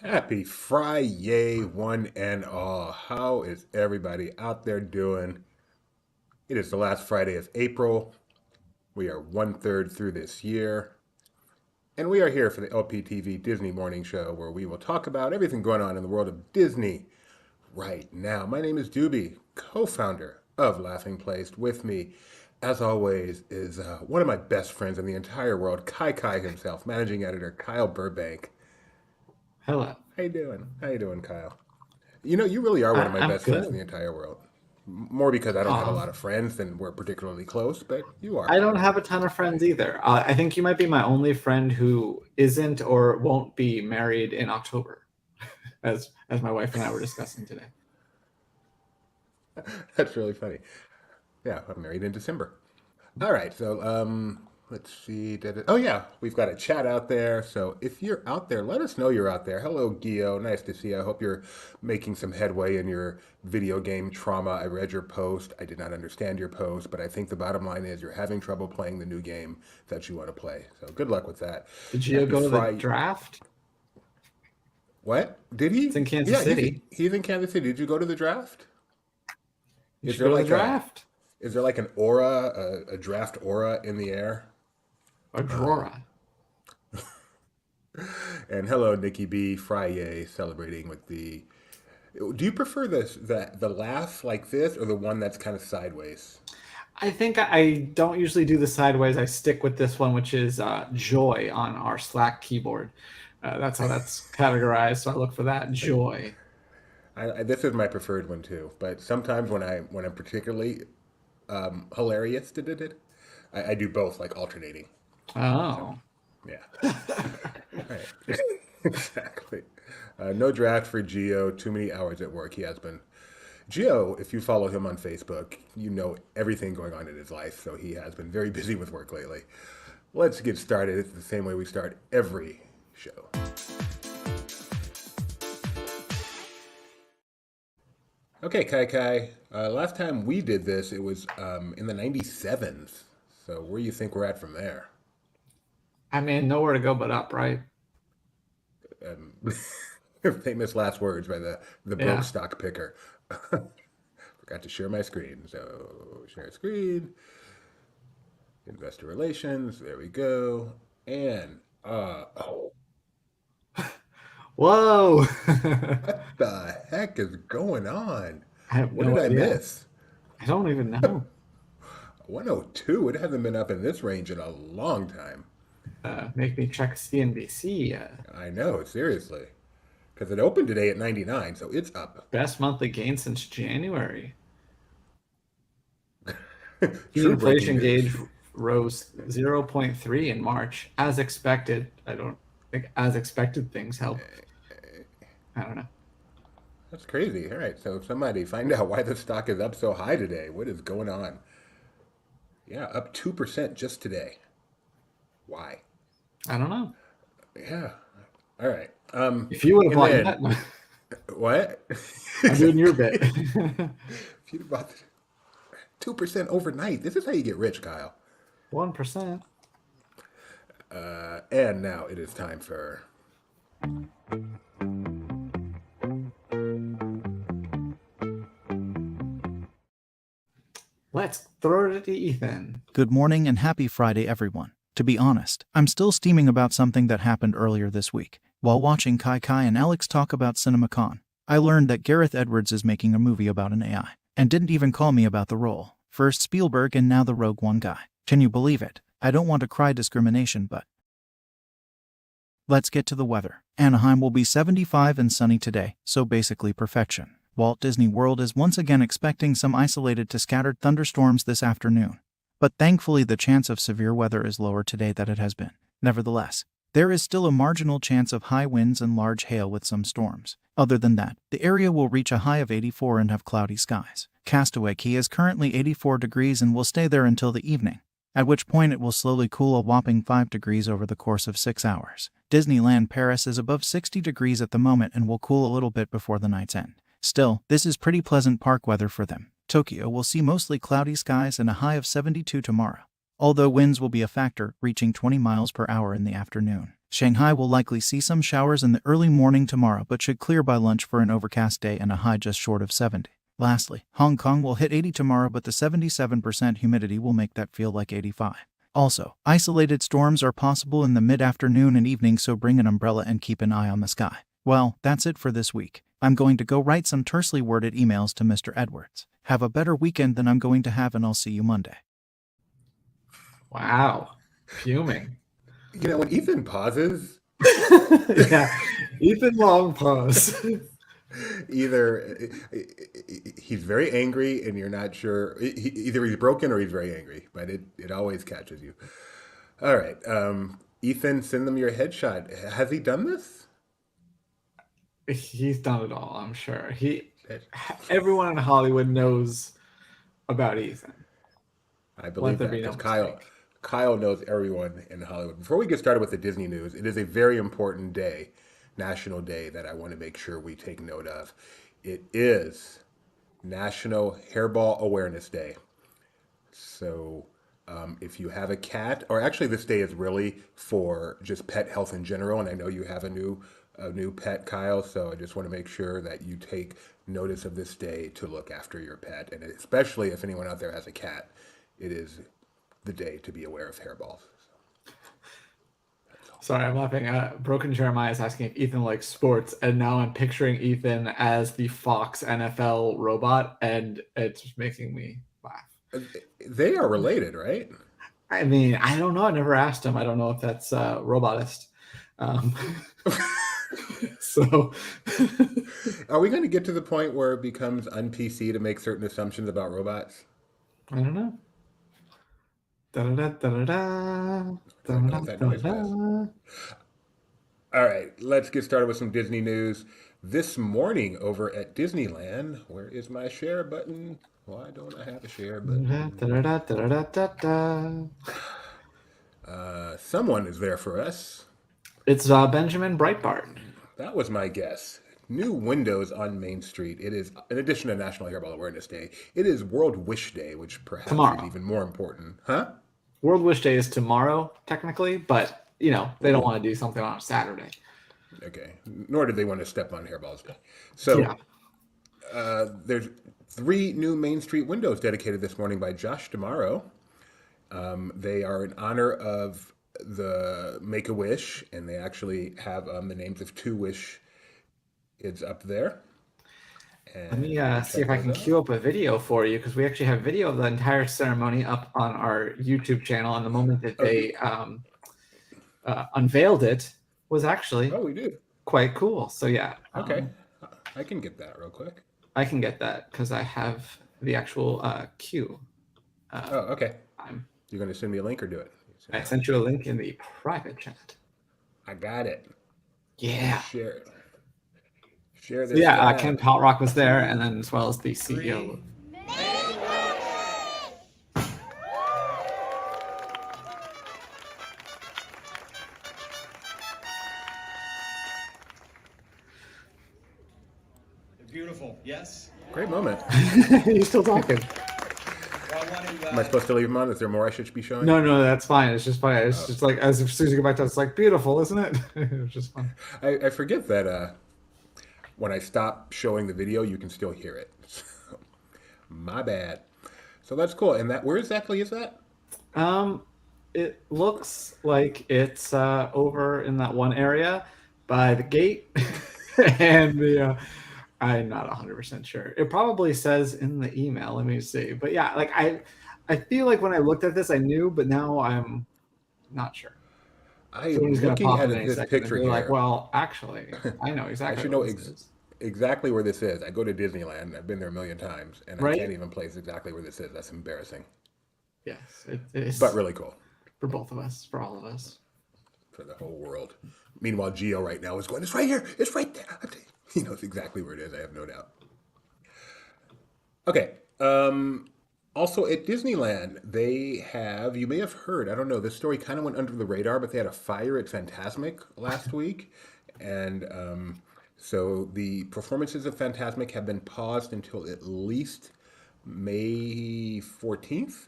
Happy Friday, one and all. How is everybody out there doing? It is the last Friday of April. We are one third through this year. And we are here for the LPTV Disney Morning Show where we will talk about everything going on in the world of Disney right now. My name is Doobie, co founder of Laughing Place. With me, as always, is one of my best friends in the entire world, Kai Kai himself, managing editor Kyle Burbank. Hello. How you doing? How you doing, Kyle? You know, you really are one of my I'm best friends in good. the entire world. More because I don't have a lot Um, of friends and we're particularly close, but you are I don't one. have a ton of friends either. I think you might be my only friend who isn't or won't be married in October, as my wife and I were discussing today. That's really funny. Yeah, I'm married in December. All right, so let's see. Oh yeah, we've got a chat out there. So if you're out there, let us know you're out there. Hello, Gio. Nice to see you. I hope you're making some headway in your video game trauma. I read your post. I did not understand your post, but I think the bottom line is you're having trouble playing the new game that you want to play. So good luck with that. Did Gio Happy go to the Friday. draft? What? Did It's he? in Kansas Yeah, City. he's in Kansas City. Did you go to the draft? You Is should there go to the like a draft. is there like an aura, a draft aura in the air? Or Drora. And hello, Nikki B. Friday, celebrating with the. Do you prefer the laugh like this or the one that's kind of sideways? I think I don't usually do the sideways. I stick with this one, which is joy on our Slack keyboard. That's how that's categorized. So I look for that joy. This is my preferred one too. But sometimes when I'm particularly hilarious, I do both like alternating. So Oh. yeah, right, exactly. No draft for Geo. Too many hours at work. He has been. Geo, if you follow him on Facebook, you know everything going on in his life. So he has been very busy with work lately. Let's get started. It's the same way we start every show. Okay, Kai Kai. Last time we did this, it was in the 97s. So where do you think we're at from there? I mean, nowhere to go but up, right? Um, Famous last words by the broke Yeah. stock picker. Forgot to share my screen. So share screen, investor relations. There we go. And oh, Whoa. what the heck is going on? I have What no did I idea. miss? I don't even know. 102. It hasn't been up in this range in a long time. Make me check CNBC. I know, seriously. Because it opened today at 99, so it's up. Best monthly gain since January. Key True breaking inflation news. gauge rose zero point 0.3 in March, as expected. I don't think as expected things help. I don't know. That's crazy. All right, so somebody find out why the stock is up so high today. What is going on? Yeah, up 2% just today. Why? I don't know. Yeah. All right. If you would have And bought then, that, what? I'm doing your bit. Exactly. If you'd bought 2% overnight, this is how you get rich, Kyle. 1%. And now it is time for. Let's throw it to Ethan. Good morning and happy Friday, everyone. To be honest, I'm still steaming about something that happened earlier this week. While watching Kai Kai and Alex talk about CinemaCon, I learned that Gareth Edwards is making a movie about an AI, and didn't even call me about the role. First Spielberg and now the Rogue One guy. Can you believe it? I don't want to cry discrimination, but let's get to the weather. Anaheim will be 75 and sunny today, so basically perfection. Walt Disney World is once again expecting some isolated to scattered thunderstorms this afternoon. But thankfully the chance of severe weather is lower today than it has been. Nevertheless, there is still a marginal chance of high winds and large hail with some storms. Other than that, the area will reach a high of 84 and have cloudy skies. Castaway Cay is currently 84 degrees and will stay there until the evening, at which point it will slowly cool a whopping 5 degrees over the course of 6 hours. Disneyland Paris is above 60 degrees at the moment and will cool a little bit before the night's end. Still, this is pretty pleasant park weather for them. Tokyo will see mostly cloudy skies and a high of 72 tomorrow, although winds will be a factor, reaching 20 miles per hour in the afternoon. Shanghai will likely see some showers in the early morning tomorrow, but should clear by lunch for an overcast day and a high just short of 70. Lastly, Hong Kong will hit 80 tomorrow, but the 77% humidity will make that feel like 85. Also, isolated storms are possible in the mid-afternoon and evening, so bring an umbrella and keep an eye on the sky. Well, that's it for this week. I'm going to go write some tersely worded emails to Mr. Edwards. Have a better weekend than I'm going to have, and I'll see you Monday. Wow. Fuming. You know, when Ethan pauses, Yeah. Ethan Long pause. either he's very angry and you're not sure, either he's broken or he's very angry, but it always catches you. All right. Ethan, send them your headshot. Has he done this? He's done it all, I'm sure. Everyone in Hollywood knows about Ethan. I Let believe there that be no because mistake. Kyle knows everyone in Hollywood. Before we get started with the Disney news, it is a very important day, National Day, that I want to make sure we take note of. It is National Hairball Awareness Day. So if you have a cat, or actually this day is really for just pet health in general, and I know you have a new pet, Kyle, so I just want to make sure that you take notice of this day to look after your pet, and especially if anyone out there has a cat, it is the day to be aware of hairballs. Sorry, I'm laughing. Broken Jeremiah is asking if Ethan likes sports, and now I'm picturing Ethan as the Fox NFL robot, and it's just making me laugh. They are related, right? I mean, I don't know. I never asked him. I don't know if that's robotist. Um, so, Are we going to get to the point where it becomes un-PC to make certain assumptions about robots? I don't know. Da-da-da, da-da-da, I don't know what that noise was. da-da-da. All right, let's get started with some Disney news. This morning over at Disneyland, where is my share button? Why don't I have a share button? Da-da-da, da-da-da-da-da. Someone is there for us. It's Benjamin Breitbart. That was my guess. New windows on Main Street. It is, in addition to National Hairball Awareness Day, it is World Wish Day, which perhaps is Tomorrow. even more important. Huh? World Wish Day is tomorrow, technically, but they don't Ooh. want to do something on a Saturday. Okay. Nor did they want to step on Hairball's Day. So Yeah. there's 3 new Main Street windows dedicated this morning by Josh Damaro. They are in honor of the Make-A-Wish, and they actually have the names of 2 Wish kids up there. Let me And see if I can check those out. queue up a video for you, because we actually have video of the entire ceremony up on our YouTube channel. And the moment that they unveiled it was actually Oh, we do. quite cool. So yeah, Okay. I can get that real quick. I can get that because I have the actual queue. Oh, okay. I'm, You're going to send me a link or do it? I sent you a link in the private chat. I got it. Yeah. Share So this. yeah, out. Ken Potrock was there, and then as well as the CEO. Beautiful, yes? Great moment. He's still talking. Well, I want to, Am I supposed to leave him on? Is there more I should be showing? No, that's fine. It's just funny. It's just like as soon as you go back to it, it's like beautiful, isn't it? It was just fun. I forget that when I stop showing the video, you can still hear it. So, my bad. So that's cool. And where exactly is that? It looks like it's over in that one area by the gate, and the. I'm not 100% sure. It probably says in the email. Let me see. But yeah, like I feel like when I looked at this, I knew, but now I'm not sure. I am Somebody's gonna looking pop at in any this second and picture be like, here. "Well, actually, I know I exactly should what know this is." exactly where this is. I go to Disneyland. I've been there a million times, and I Right? can't even place exactly where this is. That's embarrassing, Yes, it is but really cool for both of us, for all of us. for the whole world. Meanwhile, Geo right now is going, "It's right here. It's right there." He knows exactly where it is. I have no doubt. Okay. Also at Disneyland, they have, you may have heard, I don't know, this story kind of went under the radar, but they had a fire at Fantasmic last week. And so the performances of Fantasmic have been paused until at least May 14th.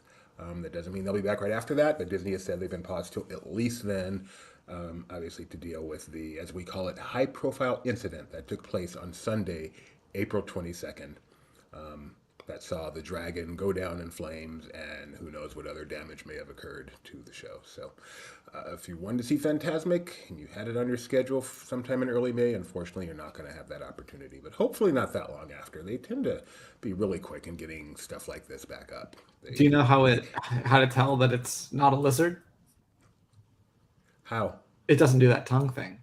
That doesn't mean they'll be back right after that, but Disney has said they've been paused till at least then. obviously to deal with the, as we call it, high-profile incident that took place on Sunday, April 22nd. That saw the dragon go down in flames, and who knows what other damage may have occurred to the show. So, if you wanted to see Phantasmic and you had it on your schedule sometime in early May, unfortunately, you're not going to have that opportunity. But hopefully, not that long after. They tend to be really quick in getting stuff like this back up. Do you know how to tell that it's not a lizard? How? It doesn't do that tongue thing.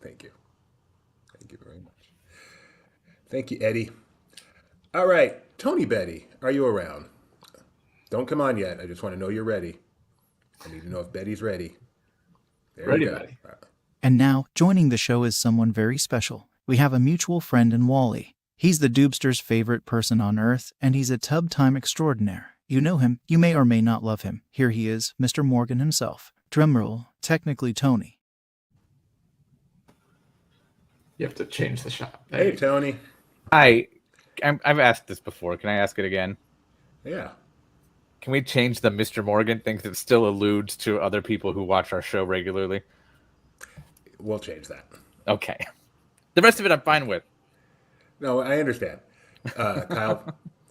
Thank you. Thank you very much. Thank you, Eddie. All right, Tony Betty, are you around? Don't come on yet. I just want to know you're ready. I need to know if Betty's ready. There Ready, you go. Betty. And now, joining the show is someone very special. We have a mutual friend in Wally. He's the Doobster's favorite person on Earth, and he's a tub time extraordinaire. You know him. You may or may not love him. Here he is, Mr. Morgan himself. Drumroll, technically Tony. You have to change the shot. Hey, Tony. I've asked this before. Can I ask it again? Yeah. Can we change the Mr. Morgan thing that still alludes to other people who watch our show regularly? We'll change that. Okay. The rest of it I'm fine with. No, I understand.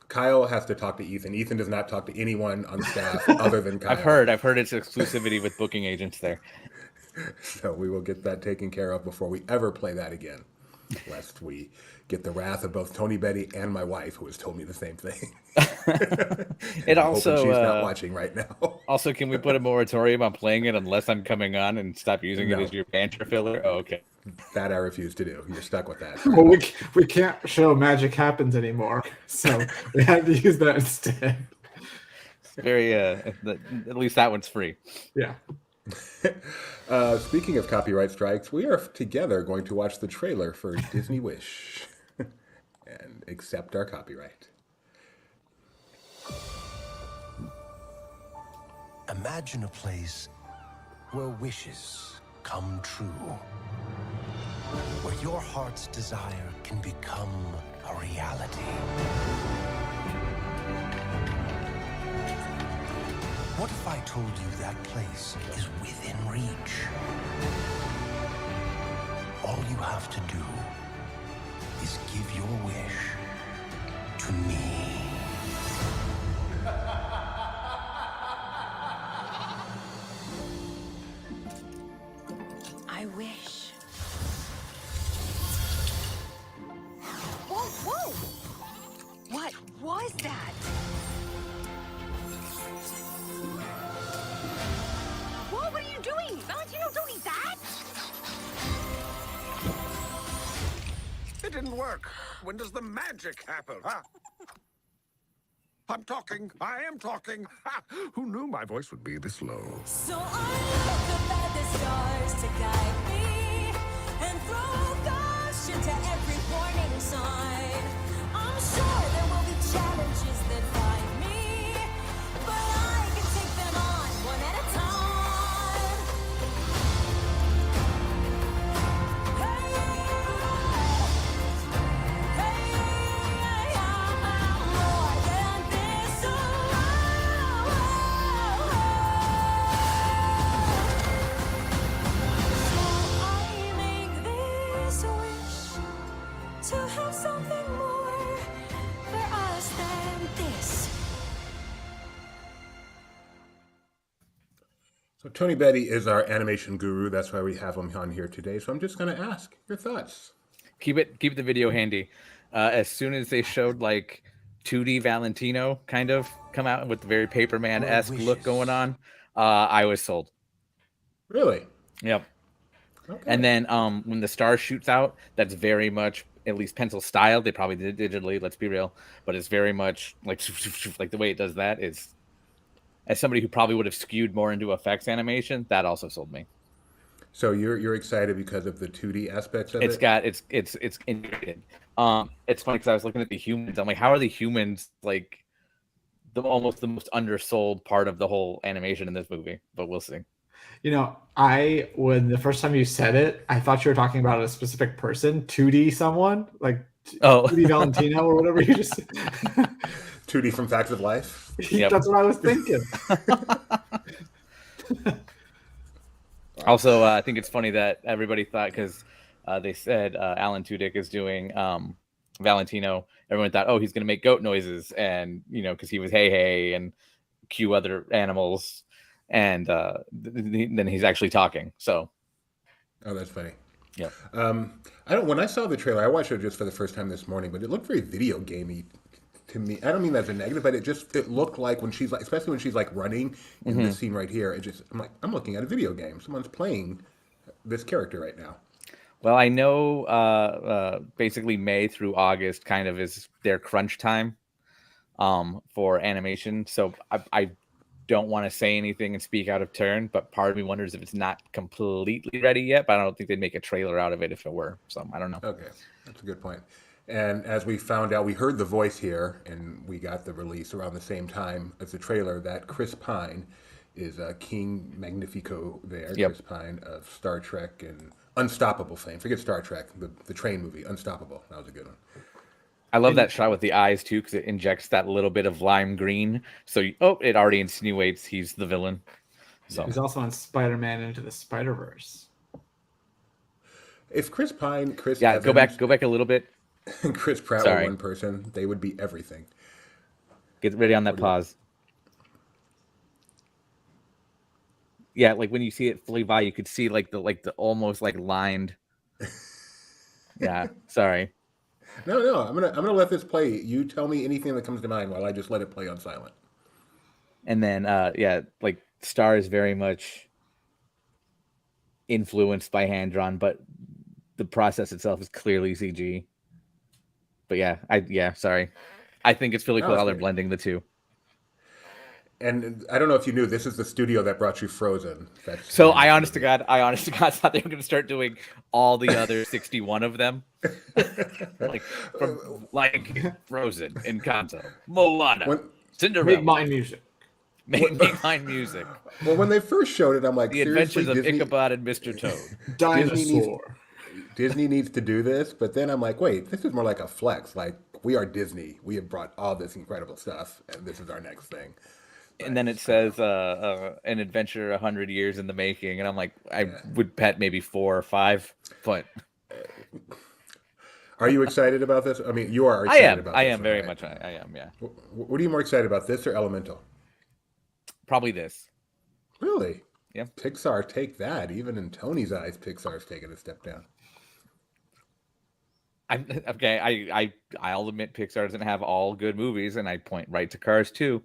Kyle has to talk to Ethan. Ethan does not talk to anyone on staff other than Kyle. I've heard it's exclusivity with booking agents there. So we will get that taken care of before we ever play that again, lest we get the wrath of both Tony Betty and my wife, who has told me the same thing. It also she's not watching right now. Also, can we put a moratorium on playing it unless I'm coming on and stop using No. it as your banter filler? Oh, okay. That I refuse to do. You're stuck with that. Well, we can't show Magic Happens anymore, so we have to use that instead. Very at least that one's free. Yeah. Speaking of copyright strikes, we are together going to watch the trailer for Disney Wish and accept our copyright. Imagine a place where wishes come true, where your heart's desire can become a reality. What if I told you that place is within reach? All you have to do is give your wish to me. I wish. Whoa, whoa! What was that? Whoa, what are you doing? Valentino, don't eat that! It didn't work. When does the magic happen, huh? I'm talking. I am talking. Ha! Who knew my voice would be this low? So I look up at the stars to guide me and throw caution to every warning sign. I'm sure there will be challenges that find me, but I can take them on one at a time. Hey, I'm more than this. I make this wish to have something more for us than this. So Tony Betty is our animation guru. That's why we have him on here today. So I'm just going to ask your thoughts. Keep the video handy. As soon as they showed like 2D Valentino kind of come out with the very Paperman-esque look going on, I was sold. Really? Yep. Okay. And then when the star shoots out, that's very much at least pencil style. They probably did it digitally, let's be real, but it's very much like the way it does that is, as somebody who probably would have skewed more into effects animation, that also sold me. So you're excited because of the 2D aspects of it? It's integrated. It's funny because I was looking at the humans. I'm like, how are the humans like almost the most undersold part of the whole animation in this movie? But we'll see. You know, when the first time you said it, I thought you were talking about a specific person, 2D someone, like 2D Valentino or whatever you just 2D from Facts of Life? Yep. That's what I was thinking. Also, I think it's funny that everybody thought because they said Alan Tudyk is doing Valentino. Everyone thought, oh, he's going to make goat noises, and because he was hey hey and cue other animals, and then he's actually talking. So, Oh, that's funny. yeah. I don't. When I saw the trailer, I watched it just for the first time this morning, but it looked very video gamey to me. I don't mean that's a negative, but it looked like when she's like, especially when she's like running in this scene right here. I'm looking at a video game. Someone's playing this character right now. Well, I know basically May through August kind of is their crunch time for animation. So I don't want to say anything and speak out of turn, but part of me wonders if it's not completely ready yet. But I don't think they'd make a trailer out of it if it were. So I don't know. Okay, that's a good point. And as we found out, we heard the voice here, and we got the release around the same time as the trailer. That Chris Pine is King Magnifico there. Yep. Chris Pine of Star Trek and Unstoppable fame. Forget Star Trek, the train movie, Unstoppable. That was a good one. I love that shot with the eyes too, because it injects that little bit of lime green. So it already insinuates he's the villain. So He's also on Spider-Man Into the Spider-Verse. If Chris Pine, Chris yeah, Evans, go back a little bit. and Chris Pratt Sorry. were one person, they would be everything. Get ready on that pause. Yeah, like when you see it flee by, you could see like the almost like lined. Yeah, sorry. No, I'm gonna let this play. You tell me anything that comes to mind while I just let it play on silent. And then like Star is very much influenced by hand drawn, but the process itself is clearly CG. But sorry. I think it's really cool how they're blending the two. And I don't know if you knew, this is the studio that brought you Frozen. So I honest to God thought they were going to start doing all the other 61 of them, like Frozen, Encanto, Moana, Cinderella. Make mine music. Make mine music. Well, when they first showed it, I'm like, The Adventures of Ichabod and Mr. Toad. Dinosaur. Disney needs to do this, but then I'm like, wait, this is more like a flex. Like, we are Disney. We have brought all this incredible stuff, and this is our next thing. And then it says an adventure 100 years in the making, and I'm like, I would bet maybe 4 or 5, but are you excited about this? I mean, you are excited about this. I am very much. I am, yeah. What are you more excited about, this or Elemental? Probably this. Really? Yeah. Pixar, take that. Even in Tony's eyes, Pixar's taking a step down. I'll admit Pixar doesn't have all good movies, and I point right to Cars 2.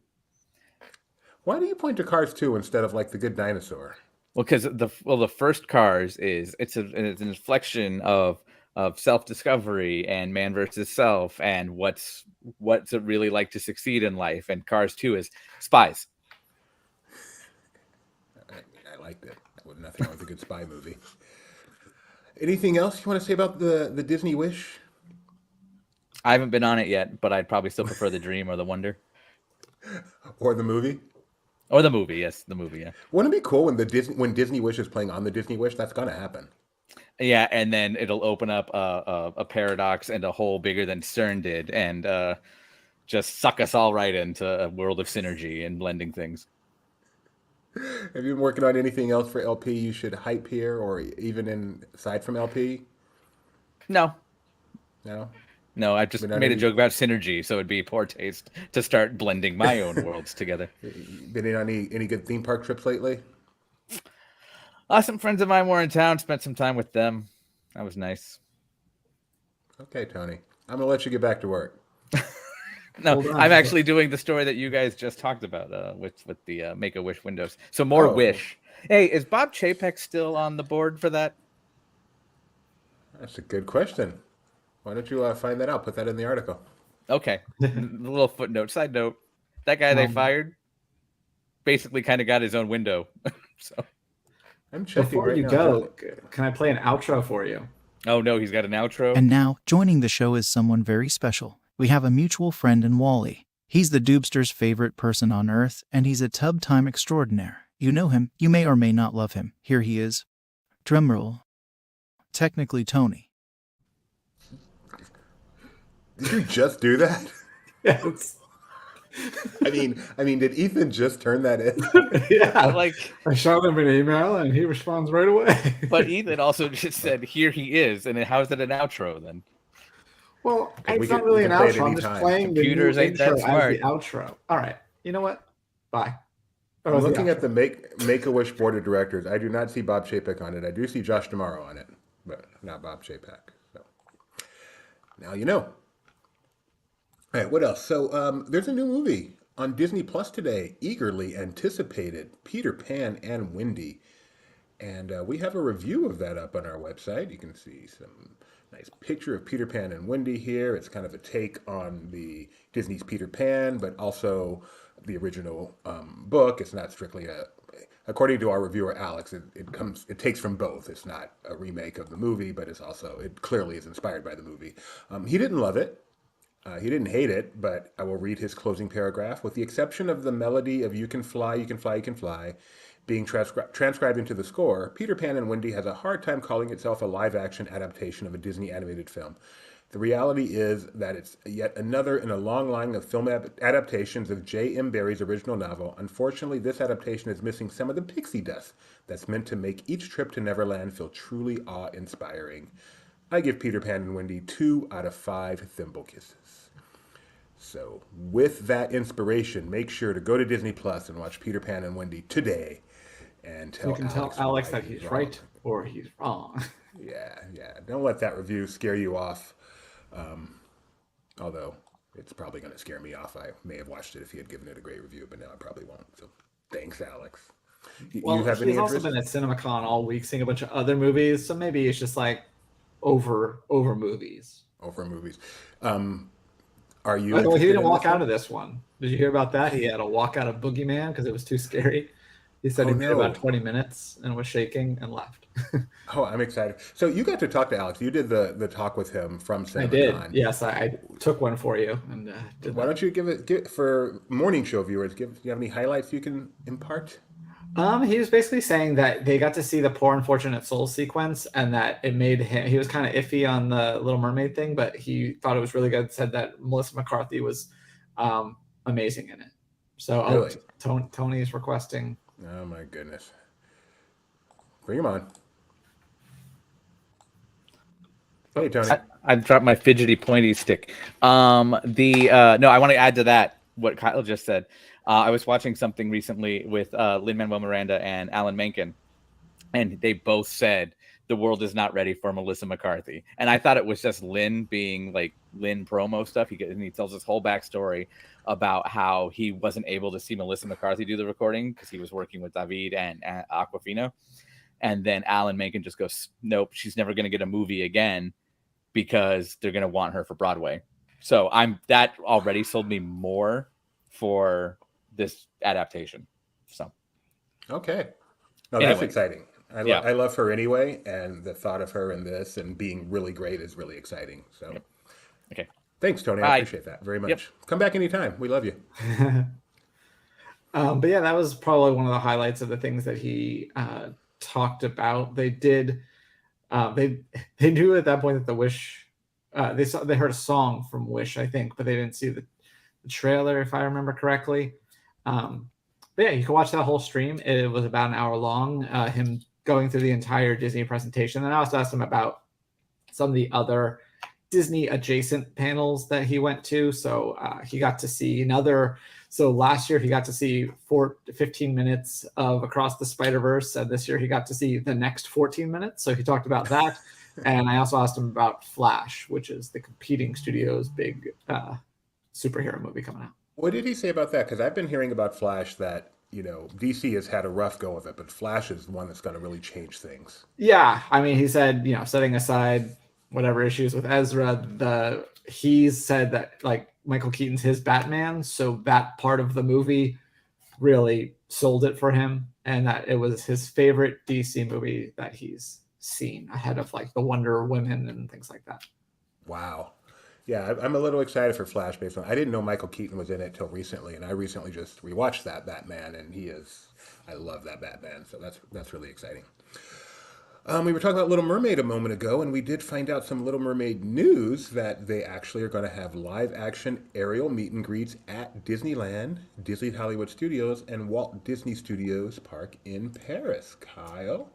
Why do you point to Cars 2 instead of like The Good Dinosaur? Well, because the first Cars it's an inflection of self-discovery and man versus self and what's it really like to succeed in life, and Cars 2 is spies. I liked it. Nothing wrong with a good spy movie. Anything else you want to say about the Disney Wish? I haven't been on it yet, but I'd probably still prefer the Dream or the Wonder. Or the movie? Or the movie, yes, the movie, yeah. Wouldn't it be cool when Disney Wish is playing on the Disney Wish? That's gonna happen. Yeah, and then it'll open up a paradox and a hole bigger than CERN did, and just suck us all right into a world of synergy and blending things. Have you been working on anything else for LP you should hype here, or even aside from LP? No. No, I just made a joke about synergy, so it'd be poor taste to start blending my own worlds together. Been on any good theme park trips lately? Some friends of mine were in town, spent some time with them. That was nice. Okay, Tony. I'm going to let you get back to work. No, I'm actually doing the story that you guys just talked about with the Make-A-Wish windows. So more Wish. Hey, is Bob Chapek still on the board for that? That's a good question. Why don't you find that out? Put that in the article. Okay. A little footnote. Side note. That guy they fired basically kind of got his own window. So I'm checking Before right you now. go, can I play an outro for you? Oh, no, he's got an outro. And now, joining the show is someone very special. We have a mutual friend in Wally. He's the Doobster's favorite person on Earth, and he's a tub time extraordinaire. You know him. You may or may not love him. Here he is. Drumroll. Technically Tony. Did you just do that? Yes. Did Ethan just turn that in? Yeah, Like, I shot him an email and he responds right away. but Ethan also just said, "Here he is," and then how is it an outro then? Well, Because it's not we really an can play it outro. I'm just anytime. playing the new Computers ain't that intro as the smart. outro. All right. You know what? Bye. That I'm was the looking at outro. the Make a Wish board of directors. I do not see Bob Chapek on it. I do see Josh D'Amaro on it, but not Bob Chapek. So now you know. All right, what else? So there's a new movie on Disney Plus today, eagerly anticipated, Peter Pan and Wendy. And we have a review of that up on our website. You can see some nice picture of Peter Pan and Wendy here. It's kind of a take on the Disney's Peter Pan, but also the original book. It's not strictly according to our reviewer Alex, it takes from both. It's not a remake of the movie, but it clearly is inspired by the movie. He didn't love it. He didn't hate it, but I will read his closing paragraph. With the exception of the melody of You Can Fly, You Can Fly, You Can Fly being transcribed into the score, Peter Pan and Wendy has a hard time calling itself a live action adaptation of a Disney animated film. The reality is that it's yet another in a long line of film adaptations of J.M. Barrie's original novel. Unfortunately, this adaptation is missing some of the pixie dust that's meant to make each trip to Neverland feel truly awe inspiring. I give Peter Pan and Wendy 2 out of 5 thimble kisses. So, with that inspiration, make sure to go to Disney Plus and watch Peter Pan and Wendy today, and You tell can tell Alex Alex why that he's he's wrong. right or he's wrong. Yeah. Don't let that review scare you off. Although it's probably going to scare me off. I may have watched it if he had given it a great review, but now I probably won't. So, thanks, Alex. You Well, have any he's also interest? been at CinemaCon all week seeing a bunch of other movies, so maybe it's just like over movies. Over movies. Are you By the way, he interested didn't in walk this out one? of this one. Did you hear about that? He had to walk out of Boogeyman because it was too scary. He said Oh he made about no. 20 minutes and was shaking and left. Oh, I'm excited. So you got to talk to Alex. You did the talk with him from I did. CinemaCon. Yes, I took one for you and did Why that. don't you give for morning show viewers? Do you have any highlights you can impart? He was basically saying that they got to see the Poor Unfortunate Souls sequence and that it made him, he was kind of iffy on the Little Mermaid thing, but he thought it was really good. Said that Melissa McCarthy was amazing in it. So Really? Tony's requesting. Oh my goodness. Bring him on. Hey Tony. I dropped my fidgety pointy stick. No, I want to add to that what Kyle just said. I was watching something recently with Lin-Manuel Miranda and Alan Menken, and they both said the world is not ready for Melissa McCarthy. And I thought it was just Lin being like Lin promo stuff. He tells this whole backstory about how he wasn't able to see Melissa McCarthy do the recording because he was working with David and Aquafina. And then Alan Menken just goes, nope, she's never going to get a movie again because they're going to want her for Broadway. So that already sold me more for this adaptation. So, Okay. No, that's Anyway. exciting. Yeah. I love her anyway, and the thought of her in this and being really great is really exciting. So, Yep. Okay. Thanks, Tony. I Bye. appreciate that very much. Yep. Come back anytime. We love you. But yeah, that was probably one of the highlights of the things that he talked about. They did. They knew at that point that the Wish. They heard a song from Wish, I think, but they didn't see the trailer, if I remember correctly. But yeah, you can watch that whole stream. It was about an hour long. Him going through the entire Disney presentation, and I also asked him about some of the other Disney adjacent panels that he went to. So he got to see another. So last year he got to see 15 minutes of Across the Spider-Verse, and this year he got to see the next 14 minutes. So he talked about that. And I also asked him about Flash, which is the competing studio's big superhero movie coming out. What did he say about that? Because I've been hearing about Flash that, DC has had a rough go of it, but Flash is the one that's going to really change things. Yeah, I mean, he said, setting aside whatever issues with Ezra, he's said that like Michael Keaton's his Batman, so that part of the movie really sold it for him, and that it was his favorite DC movie that he's seen ahead of like the Wonder Women and things like that. Wow. Yeah, I'm a little excited for Flash based on. I didn't know Michael Keaton was in it till recently, and I recently just rewatched that Batman, and I love that Batman, so that's really exciting. We were talking about Little Mermaid a moment ago, and we did find out some Little Mermaid news that they actually are going to have live action Ariel meet and greets at Disneyland, Disney Hollywood Studios, and Walt Disney Studios Park in Paris. Kyle?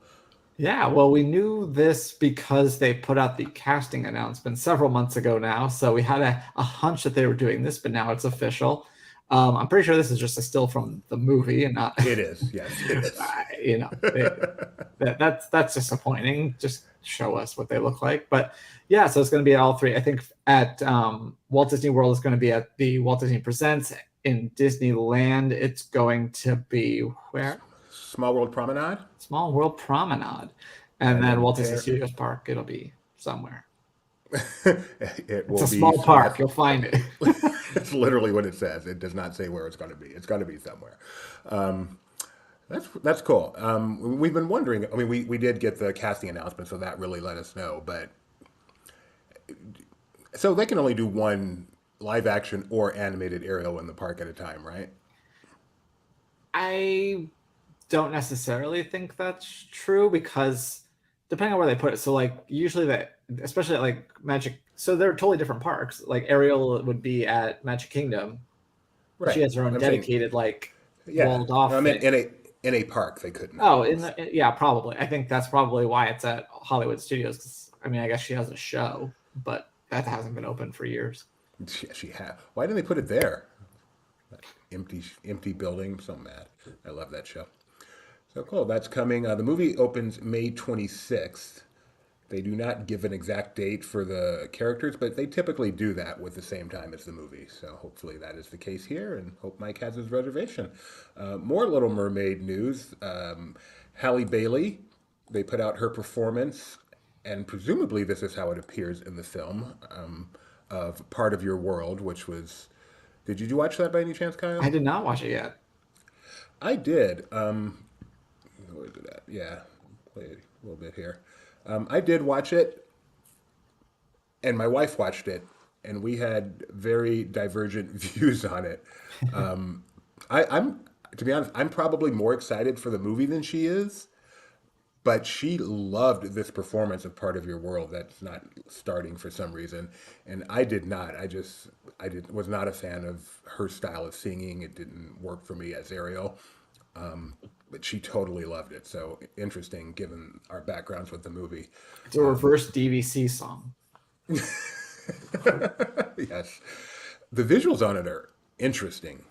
Yeah, well, we knew this because they put out the casting announcement several months ago now. So we had a hunch that they were doing this, but now it's official. I'm pretty sure this is just a still from the movie and not, It is, yes, it is. that's disappointing. Just show us what they look like. But yeah, so it's going to be at all three. I think at Walt Disney World is going to be at the Walt Disney Presents. In Disneyland, it's going to be where? Small World Promenade? Small World Promenade. And then Walt Disney Studios Park, it'll be somewhere. It's a small park. You'll find it. It's literally what it says. It does not say where it's going to be. It's going to be somewhere. That's cool. We've been wondering. I mean, we did get the casting announcement, so that really let us know. But so they can only do one live action or animated Ariel in the park at a time, right? I don't necessarily think that's true because depending on where they put it. So like usually that, especially at like Magic, so they're totally different parks. Like Ariel would be at Magic Kingdom. Right. She has her own dedicated walled off. I mean, in a park they couldn't. Oh, yeah, probably. I think that's probably why it's at Hollywood Studios. Because I mean, I guess she has a show, but that hasn't been open for years. She had. Why didn't they put it there? Empty building. I'm so mad. I love that show. So cool. That's coming. The movie opens May 26th. They do not give an exact date for the characters, but they typically do that with the same time as the movie. So hopefully that is the case here, and hope Mike has his reservation. More Little Mermaid news. Halle Bailey, they put out her performance, and presumably this is how it appears in the film, of Part of Your World, which was... Did you watch that by any chance, Kyle? I did not watch it yet. I did. Where is it at? Yeah, play a little bit here. I did watch it, and my wife watched it, and we had very divergent views on it. I'm, to be honest, I'm probably more excited for the movie than she is, but she loved this performance of Part of Your World that's not starting for some reason, and I did not. Was not a fan of her style of singing. It didn't work for me as Ariel. But she totally loved it. So interesting, given our backgrounds with the movie. It's a reverse DVC song. Yes. The visuals on it are interesting.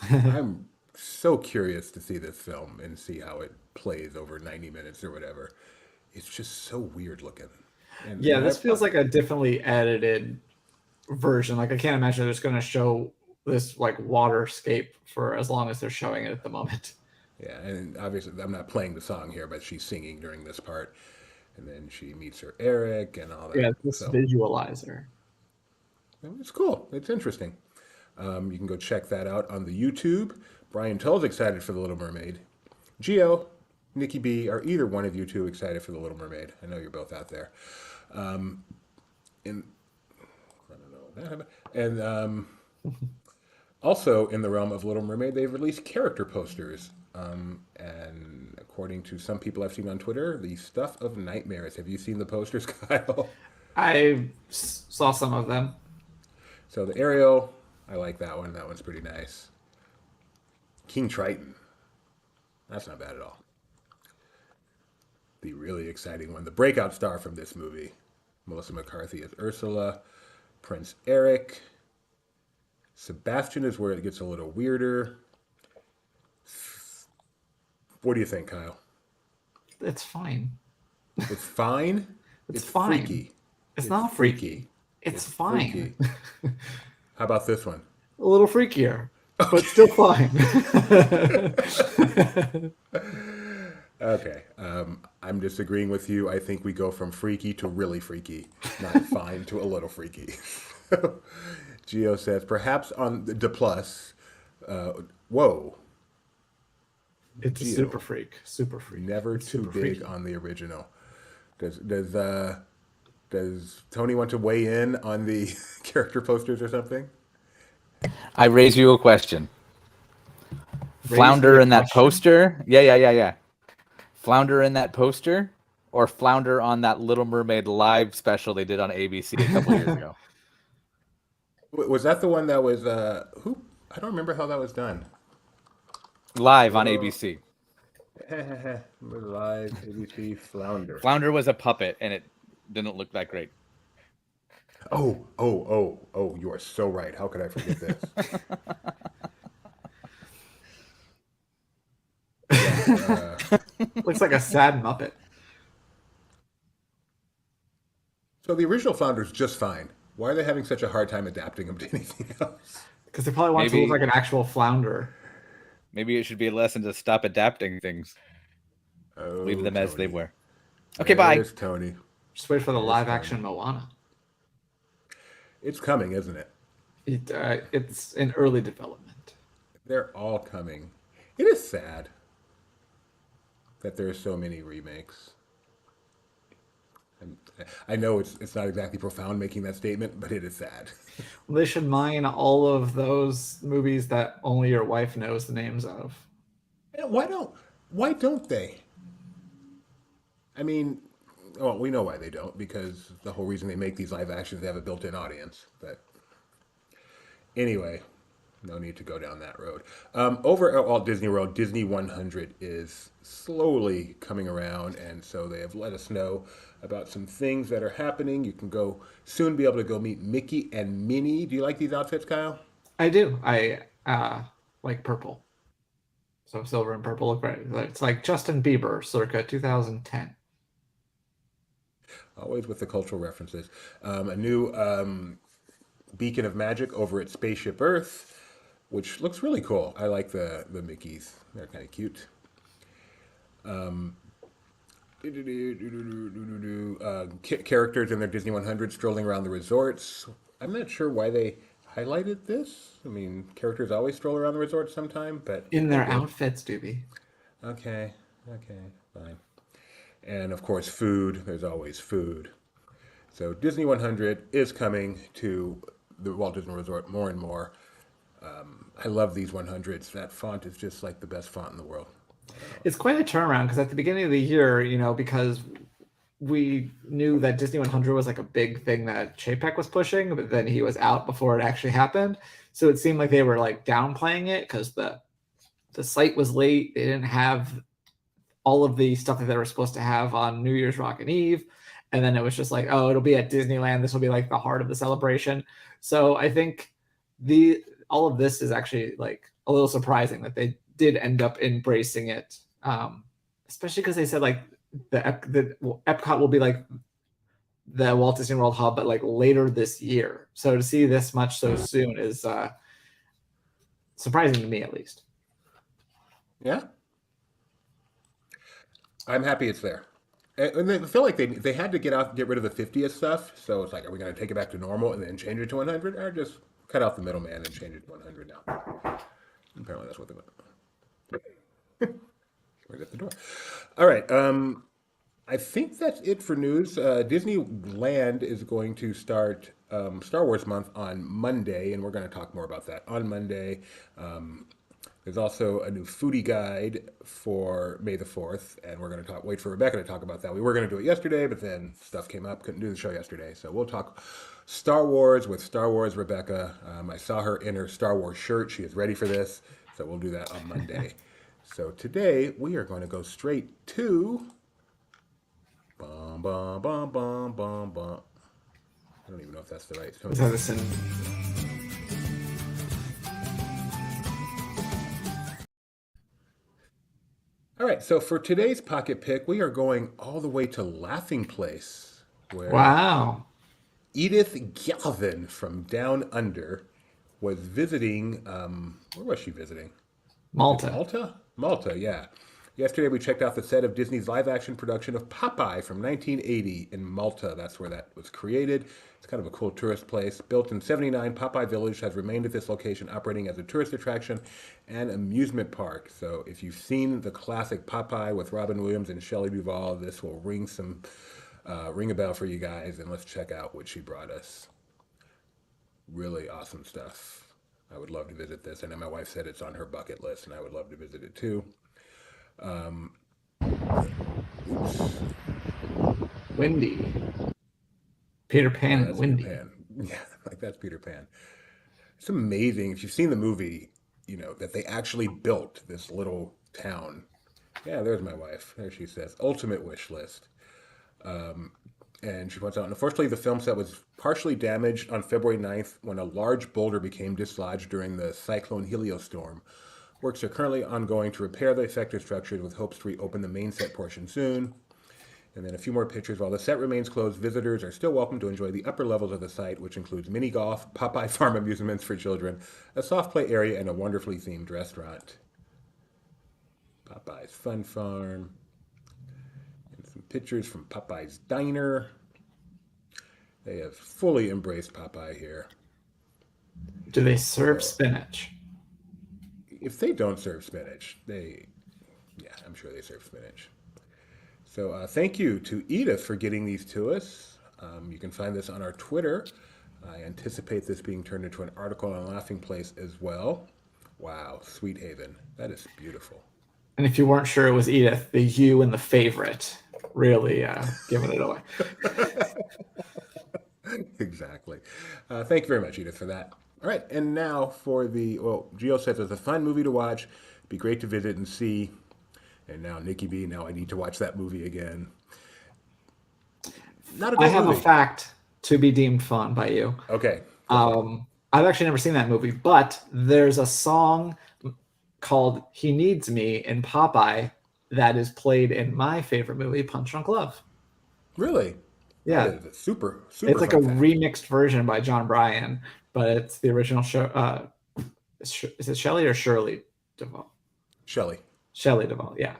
I'm so curious to see this film and see how it plays over 90 minutes or whatever. It's just so weird looking. And this feels like a differently edited version. Like I can't imagine they're just going to show this like waterscape for as long as they're showing it at the moment. Yeah, and obviously I'm not playing the song here, but she's singing during this part, and then she meets her Eric and all that. Yeah, this visualizer. It's cool. It's interesting. You can go check that out on the YouTube. Brian Tull's excited for The Little Mermaid. Gio, Nikki B, are either one of you two excited for The Little Mermaid? I know you're both out there. I don't know. And also in the realm of Little Mermaid, they've released character posters. And according to some people I've seen on Twitter, the stuff of nightmares. Have you seen the posters, Kyle? I saw some of them. So the Ariel, I like that one. That one's pretty nice. King Triton. That's not bad at all. The really exciting one, the breakout star from this movie. Melissa McCarthy as Ursula. Prince Eric. Sebastian is where it gets a little weirder. What do you think, Kyle? It's fine. It's fine? It's fine. Freaky. It's not freaky. It's fine. Freaky. How about this one? A little freakier, but still fine. Okay. I'm disagreeing with you. I think we go from freaky to really freaky, not fine to a little freaky. Gio says, perhaps on the plus, whoa. It's Gio, super freak. Never it's too super big freaky. on the original. Does Tony want to weigh in on the character posters or something? I raise you a question. Raise Flounder me a in that question? poster. Yeah. Flounder in that poster or flounder on that Little Mermaid live special they did on ABC a couple years ago. Was that the one that was who? I don't remember how that was done. Live on Little ABC. live ABC Flounder. Flounder was a puppet, and it didn't look that great. Oh! You are so right. How could I forget this? Looks like a sad Muppet. So the original Flounder's just fine. Why are they having such a hard time adapting him to anything else? Because they probably want it to look like an actual flounder. Maybe it should be a lesson to stop adapting things. Oh, Leave them as they Tony. were. Okay, bye. There's Tony. Just wait for the live action Moana. It's coming, isn't it? It's in early development. They're all coming. It is sad that there are so many remakes. I know it's not exactly profound making that statement, but it is sad. Well, they should mine all of those movies that only your wife knows the names of. And why don't they? I mean, well, we know why they don't, because the whole reason they make these live actions, they have a built-in audience. But anyway, no need to go down that road. Over at Walt Disney World, Disney 100 is slowly coming around, and so they have let us know about some things that are happening. You can go soon be able to go meet Mickey and Minnie. Do you like these outfits, Kyle? I do. I like purple. So silver and purple look great. It's like Justin Bieber circa 2010. Always with the cultural references. A new beacon of magic over at Spaceship Earth, which looks really cool. I like the Mickeys. They're kind of cute. Characters in their Disney 100 strolling around the resorts. I'm not sure why they highlighted this. I mean, characters always stroll around the resort sometime, but in their outfits, Doobie. Okay, fine. And of course, food. There's always food. So Disney 100 is coming to the Walt Disney Resort more and more. I love these 100s. That font is just like the best font in the world. It's quite a turnaround because at the beginning of the year, because we knew that Disney 100 was like a big thing that Chapek was pushing, but then he was out before it actually happened. So it seemed like they were like downplaying it because the site was late. They didn't have all of the stuff that they were supposed to have on New Year's Rockin' Eve. And then it was just like, oh, it'll be at Disneyland. This will be like the heart of the celebration. So I think all of this is actually like a little surprising that they did end up embracing it, especially because they said like the Epcot will be like the Walt Disney World hub, but like later this year. So to see this much so soon is surprising to me, at least. Yeah, I'm happy it's there. And they feel like they had to get rid of the 50th stuff. So it's like, are we going to take it back to normal and then change it to 100, or just cut out the middleman and change it to 100 now? Apparently, that's what they went. Right at the door. All right. I think that's it for news. Disneyland is going to start Star Wars month on Monday, and we're going to talk more about that on Monday. There's also a new foodie guide for May the 4th, and we're going to wait for Rebecca to talk about that. We were going to do it yesterday, but then stuff came up. Couldn't do the show yesterday. So we'll talk Star Wars with Star Wars Rebecca. I saw her in her Star Wars shirt. She is ready for this. So we'll do that on Monday. So today we are going to go straight to bum bum bum bum bum bum. I don't even know if that's the right. Is that a sin? All right, so for today's pocket pick, we are going all the way to Laughing Place, where Wow. Edith Galvin from Down Under was visiting. Where was she visiting? Malta. Malta, yeah. Yesterday we checked out the set of Disney's live-action production of Popeye from 1980 in Malta. That's where that was created. It's kind of a cool tourist place. Built in '79, Popeye Village has remained at this location, operating as a tourist attraction and amusement park. So if you've seen the classic Popeye with Robin Williams and Shelley Duvall, this will ring a bell for you guys, and let's check out what she brought us. Really awesome stuff. I would love to visit this. I know my wife said it's on her bucket list, and I would love to visit it too. Oops. Wendy. Peter Pan Oh, and that's Peter Wendy. Pan. Yeah, like that's Peter Pan. It's amazing if you've seen the movie, that they actually built this little town. Yeah, there's my wife. There she says, ultimate wish list. And she points out, unfortunately, the film set was partially damaged on February 9th when a large boulder became dislodged during the Cyclone Helios storm. Works are currently ongoing to repair the affected structures with hopes to reopen the main set portion soon. And then a few more pictures. While the set remains closed, visitors are still welcome to enjoy the upper levels of the site, which includes mini golf, Popeye farm amusements for children, a soft play area, and a wonderfully themed restaurant. Popeye's Fun Farm. And some pictures from Popeye's Diner. They have fully embraced Popeye here. Do they serve spinach? If they don't serve spinach, I'm sure they serve spinach. So thank you to Edith for getting these to us. You can find this on our Twitter. I anticipate this being turned into an article on Laughing Place as well. Wow, Sweet Haven. That is beautiful. And if you weren't sure it was Edith, the you and the favorite really giving it away. Exactly. Thank you very much, Edith, for that. All right, and now for Gio says it's a fun movie to watch. It'd be great to visit and see. And now Nikki B, now I need to watch that movie again. Not a great I have movie. a fact to be deemed fun by you. Okay. I've actually never seen that movie, but there's a song called He Needs Me in Popeye that is played in my favorite movie, Punch Drunk Love. Really? Yeah. That is a super It's like a fun fact. remixed version by John Bryan, but it's the original show. Is it Shelley or Shirley Duvall? Shelley. Shelley Duvall, yeah.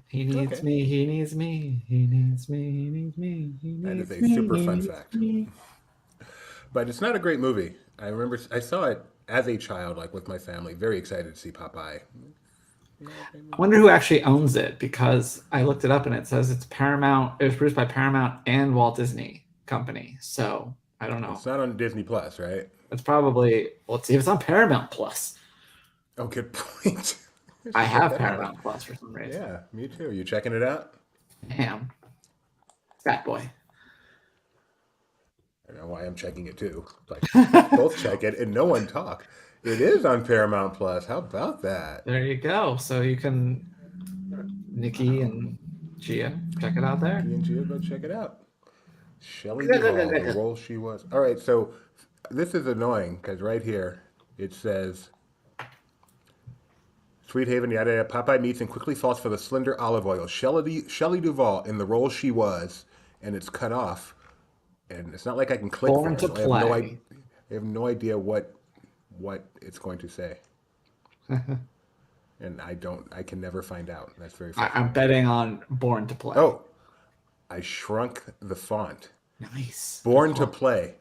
He needs me, he needs me, he needs me, he needs me, he needs That is me. a super he fun needs fact. me. But it's not a great movie. I remember I saw it as a child, like with my family, very excited to see Popeye. I wonder who actually owns it, because I looked it up and it says it's Paramount. It was produced by Paramount and Walt Disney Company. So I don't know. It's not on Disney Plus, right? It's probably, let's see if it's on Paramount Plus. Oh, good point. I have Paramount Plus for some reason. Yeah, me too. You checking it out? Damn. Fat boy. I don't know why I'm checking it too. Like, let's both check it and no one talk. It is on Paramount Plus. How about that? There you go. So you can, Nikki and Gia, check it out there. Nikki and Gia, go check it out. Shelley Duvall, the role she was. All right, so this is annoying because right here it says Sweet Haven, yada yada. Popeye meets and quickly falls for the slender olive oil. Shelley Duvall in the role she was, and it's cut off. And it's not like I can click Born for to it. Play. I have no idea what it's going to say. And I can never find out. That's very frustrating. I'm betting on Born to Play. Oh, I shrunk the font. Nice. Born to Play.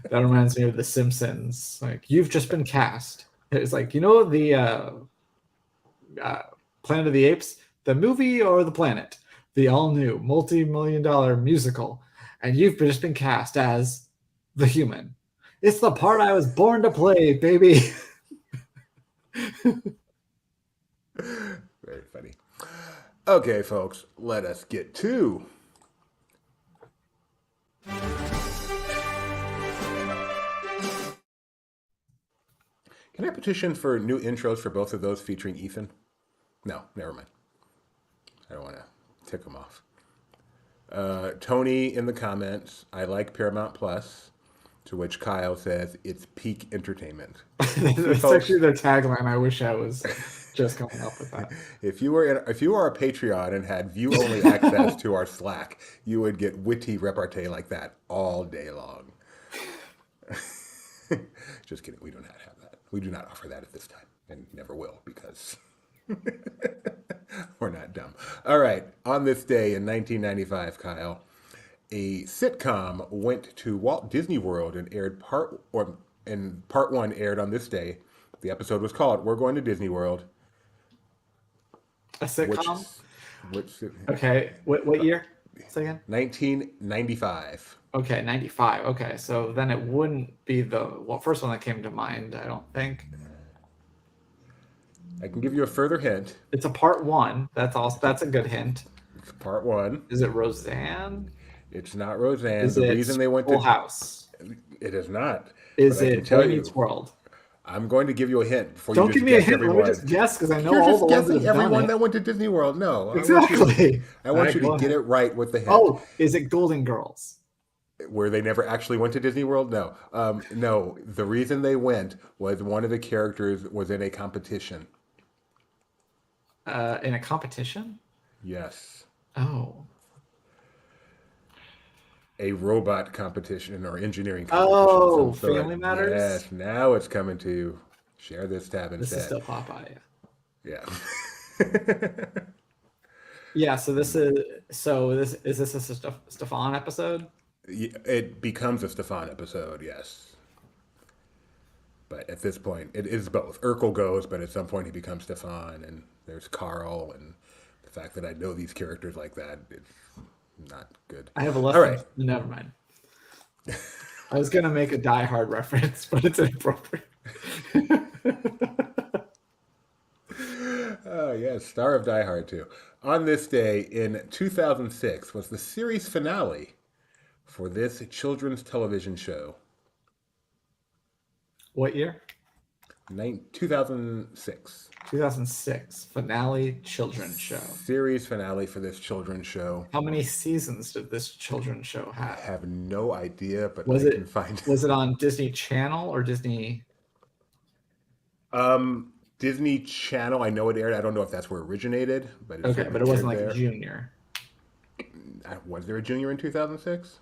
That reminds me of The Simpsons. Like, you've just been cast. It's like, the Planet of the Apes, the movie or the planet? The all-new multi-million-dollar musical. And you've just been cast as the human. It's the part I was born to play, baby. Very funny. Okay, folks, let us get to Can I petition for new intros for both of those featuring Ethan? No, never mind. I don't want to tick him off. Tony in the comments, I like Paramount Plus, to which Kyle says it's peak entertainment. It's actually their tagline. I wish I was just coming up with that. If you were a Patreon and had view-only access to our Slack, you would get witty repartee like that all day long. Just kidding. We do not have that. We do not offer that at this time, and never will, because we're not dumb. All right. On this day in 1995, Kyle, a sitcom went to Walt Disney World and part one aired on this day. The episode was called "We're Going to Disney World." A sitcom? Which Okay. What year? Say again? 1995. Okay, 95. Okay, so then it wouldn't be the first one that came to mind, I don't think. I can give you a further hint. It's a part one. That's a good hint. It's part one. Is it Roseanne? It's not Roseanne. Is The it reason they went Full to House? it is not. Is But I can it tell Boy Meets you, World? I'm going to give you a hint before Don't you give just me a guess hint. Let me everyone. just guess because I know You're all just the ones that guessing have done everyone it. that went to Disney World. No, Exactly. I want Alright, you go to get ahead. it right with the hint. Oh, is it Golden Girls? Where they never actually went to Disney World? No. No. The reason they went was one of the characters was in a competition. In a competition? Yes. Oh. A robot competition or engineering competition of Oh, some sort. Family Matters? Yes. Now it's coming to you. Share this tab This is instead. still Popeye. Yeah. Yeah, so this is a Stefan episode? It becomes a Stefan episode, yes. But at this point, it is both. Urkel goes, but at some point he becomes Stefan, and there's Carl, and the fact that I know these characters like that, it's not good. I have a less All right. never mind. I was gonna make a Die Hard reference, but it's inappropriate. Oh, yes, star of Die Hard, too. On this day in 2006 was the series finale for this children's television show. What year? 2006. 2006 finale children's show. Series finale for this children's show. How many seasons did this children's show I have? have no idea, but Was I it can find was it on Disney Channel or Disney? Disney Channel. I know it aired. I don't know if that's where it originated, but it Okay, but it wasn't like there. a junior. Was there a junior in 2006?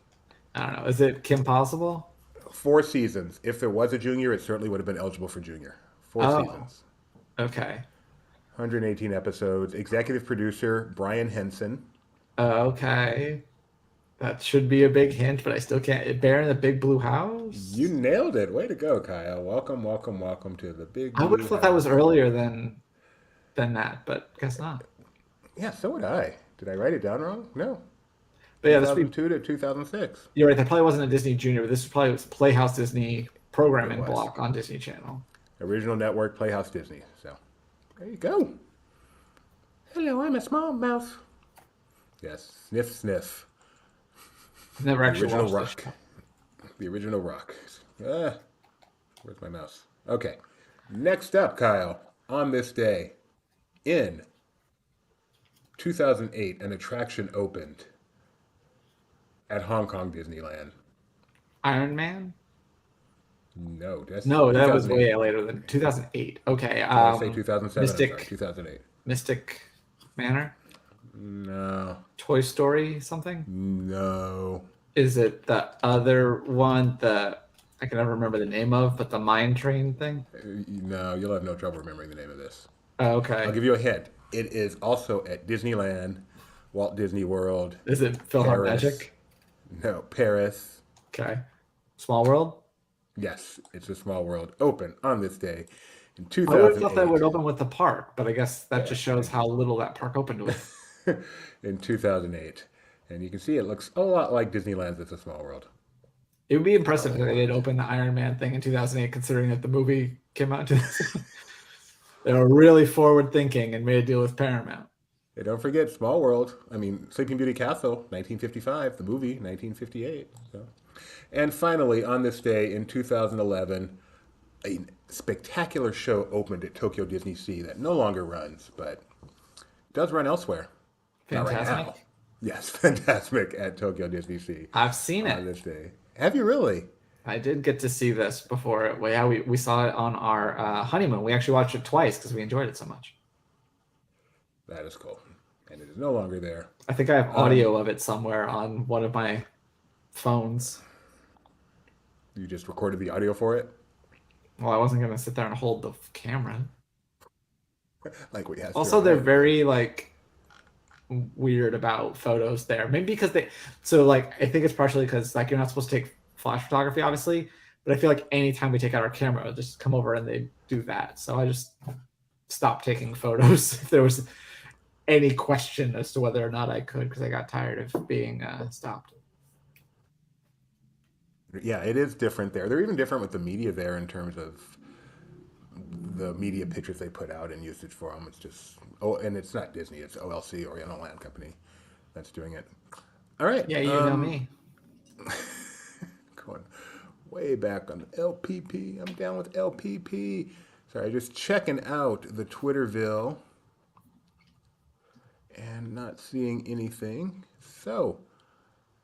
I don't know. Is it Kim Possible? 4 seasons. If there was a junior, it certainly would have been eligible for junior. 4 Oh. seasons. Okay. 118 episodes. Executive producer Brian Henson. Okay. That should be a big hint, but I still can't. Bear in the Big Blue House? You nailed it. Way to go, Kyle. Welcome, welcome, welcome to the Big I would Blue have thought that was House. earlier than that, but guess not. Yeah, so would I. Did I write it down wrong? No. But yeah, this would be, 2002 to 2006. you're right. That probably wasn't a Disney Junior, but this probably was Playhouse Disney programming It was. block on Disney Channel. Original network, Playhouse Disney. So, there you go. Hello, I'm a small mouse. Yes, sniff, sniff. Never The actually original watched rock. this show. The original rock. Where's my mouse? Okay. Next up, Kyle. On this day, in 2008, an attraction opened at Hong Kong Disneyland. Iron Man? No, that's No, that was 2008. way later than 2008. Okay. I say 2007. Mystic, I'm sorry, 2008. Mystic Manor? No, Toy Story something? no. Is it the other one that I can never remember the name of, but the mine train thing? No, you'll have no trouble remembering the name of this. Oh, okay. I'll give you a hint. It is also at Disneyland, Walt Disney World. Is it Philhar Paris. Magic? No, Paris. Okay. Small World? Yes, it's a small world. Open on this day in I would have thought 2008. that would open with the park, but I guess that just shows how little that park opened with. In 2008. And you can see it looks a lot like Disneyland's It's a Small World. It would be impressive if they did open the Iron Man thing in 2008, considering that the movie came out in 2008. They were really forward thinking and made a deal with Paramount. And don't forget Small World. I mean, Sleeping Beauty Castle, 1955. The movie, 1958. So. And finally, on this day in 2011, a spectacular show opened at Tokyo Disney Sea that no longer runs, but does run elsewhere. Not right now. Fantastic. Yes, Fantastic at Tokyo Disney Sea I've seen on it. this day. Have you really? I did get to see this before. Well, yeah, we saw it on our honeymoon. We actually watched it twice because we enjoyed it so much. That is cool. And it is no longer there. I think I have audio of it somewhere on one of my phones. You just recorded the audio for it? Well, I wasn't going to sit there and hold the camera. Like we have. Also, they're very like weird about photos there. Maybe because I think it's partially because like you're not supposed to take flash photography, obviously. But I feel like anytime we take out our camera, they'll just come over and they do that. So I just stopped taking photos if there was any question as to whether or not I could, because I got tired of being stopped. Yeah, it is different there. They're even different with the media there in terms of the media pictures they put out and usage for them. It's just, oh, and it's not Disney, it's OLC, Oriental Land Company, that's doing it. All right. Yeah, you know me. Going way back on LPP. I'm down with LPP. Sorry, just checking out the Twitterville and not seeing anything. So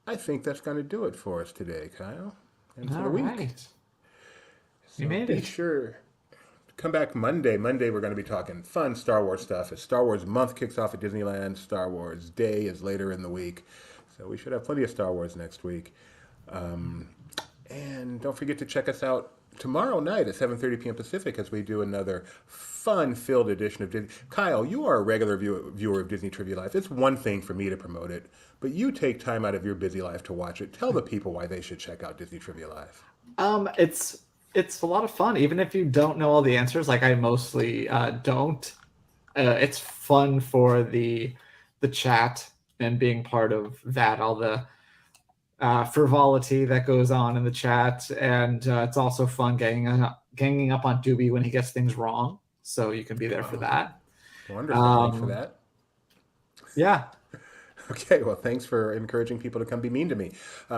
I think that's going to do it for us today, Kyle. And for All the week. right. So You made be it. sure to come back Monday. Monday we're going to be talking fun Star Wars stuff. As Star Wars month kicks off at Disneyland, Star Wars Day is later in the week. So we should have plenty of Star Wars next week. And don't forget to check us out tomorrow night at 7:30 p.m. Pacific as we do another fun-filled edition of Disney. Kyle, you are a regular viewer of Disney Trivia Live. It's one thing for me to promote it, but you take time out of your busy life to watch it. Tell the people why they should check out Disney Trivia Live. It's a lot of fun, even if you don't know all the answers. Like I mostly don't. It's fun for the chat and being part of that. All the frivolity that goes on in the chat, and it's also fun ganging up on Doobie when he gets things wrong. So you can be there for that. Wonderful. Thanks for that. Yeah. Okay, well, thanks for encouraging people to come be mean to me.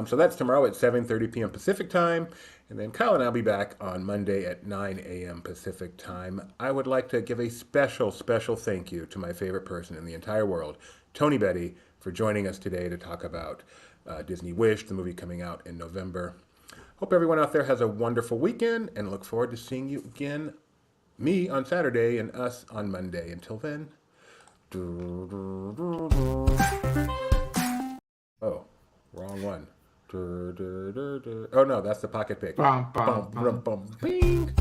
So that's tomorrow at 7:30 p.m. Pacific time. And then Kyle and I will be back on Monday at 9 a.m. Pacific time. I would like to give a special, special thank you to my favorite person in the entire world, Tony Betty, for joining us today to talk about Disney Wish, the movie coming out in November. Hope everyone out there has a wonderful weekend and look forward to seeing you again, me on Saturday and us on Monday. Until then. Oh, wrong one. Oh no, that's the pocket pick. Bum, bum, bum. Bing.